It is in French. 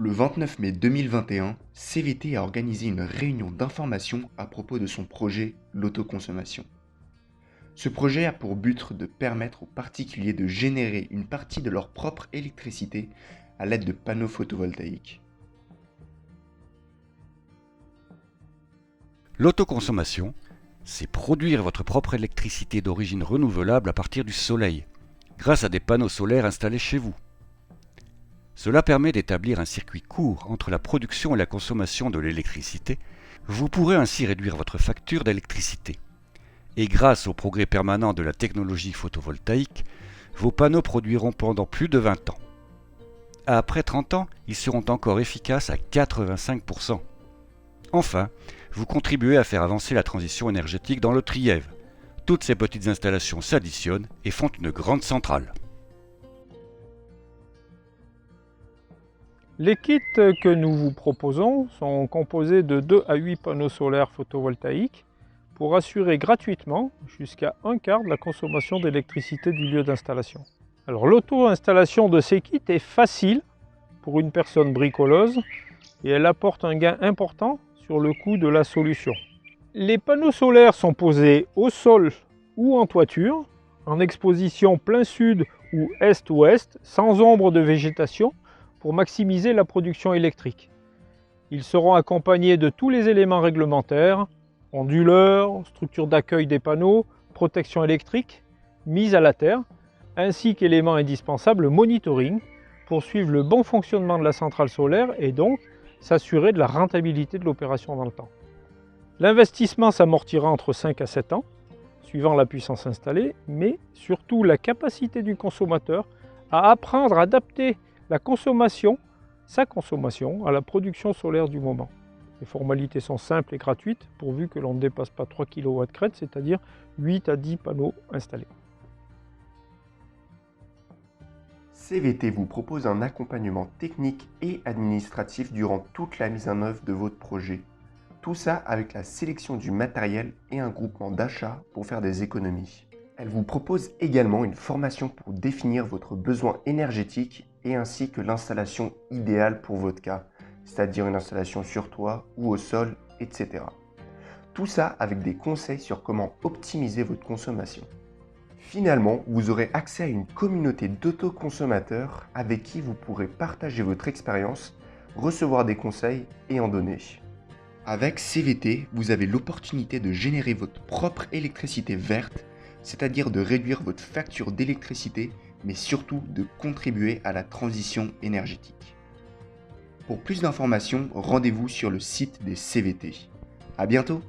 Le 29 mai 2021, CVT a organisé une réunion d'information à propos de son projet l'autoconsommation. Ce projet a pour but de permettre aux particuliers de générer une partie de leur propre électricité à l'aide de panneaux photovoltaïques. L'autoconsommation, c'est produire votre propre électricité d'origine renouvelable à partir du soleil, grâce à des panneaux solaires installés chez vous. Cela permet d'établir un circuit court entre la production et la consommation de l'électricité. Vous pourrez ainsi réduire votre facture d'électricité. Et grâce au progrès permanent de la technologie photovoltaïque, vos panneaux produiront pendant plus de 20 ans. Après 30 ans, ils seront encore efficaces à 85%. Enfin, vous contribuez à faire avancer la transition énergétique dans le Trièves. Toutes ces petites installations s'additionnent et font une grande centrale. Les kits que nous vous proposons sont composés de 2 à 8 panneaux solaires photovoltaïques pour assurer gratuitement jusqu'à un quart de la consommation d'électricité du lieu d'installation. Alors l'auto-installation de ces kits est facile pour une personne bricoleuse et elle apporte un gain important sur le coût de la solution. Les panneaux solaires sont posés au sol ou en toiture, en exposition plein sud ou est-ouest, sans ombre de végétation, pour maximiser la production électrique. Ils seront accompagnés de tous les éléments réglementaires, onduleurs, structure d'accueil des panneaux, protection électrique, mise à la terre, ainsi qu'éléments indispensables, le monitoring, pour suivre le bon fonctionnement de la centrale solaire et donc s'assurer de la rentabilité de l'opération dans le temps. L'investissement s'amortira entre 5 à 7 ans, suivant la puissance installée, mais surtout la capacité du consommateur à apprendre à adapter sa consommation à la production solaire du moment. Les formalités sont simples et gratuites, pourvu que l'on ne dépasse pas 3 kW crête, c'est-à-dire 8 à 10 panneaux installés. CVT vous propose un accompagnement technique et administratif durant toute la mise en œuvre de votre projet. Tout ça avec la sélection du matériel et un groupement d'achat pour faire des économies. Elle vous propose également une formation pour définir votre besoin énergétique et ainsi que l'installation idéale pour votre cas, c'est-à-dire une installation sur toit ou au sol, etc. Tout ça avec des conseils sur comment optimiser votre consommation. Finalement, vous aurez accès à une communauté d'autoconsommateurs avec qui vous pourrez partager votre expérience, recevoir des conseils et en donner. Avec CVT, vous avez l'opportunité de générer votre propre électricité verte, c'est-à-dire de réduire votre facture d'électricité, mais surtout de contribuer à la transition énergétique. Pour plus d'informations, rendez-vous sur le site des CVT. À bientôt!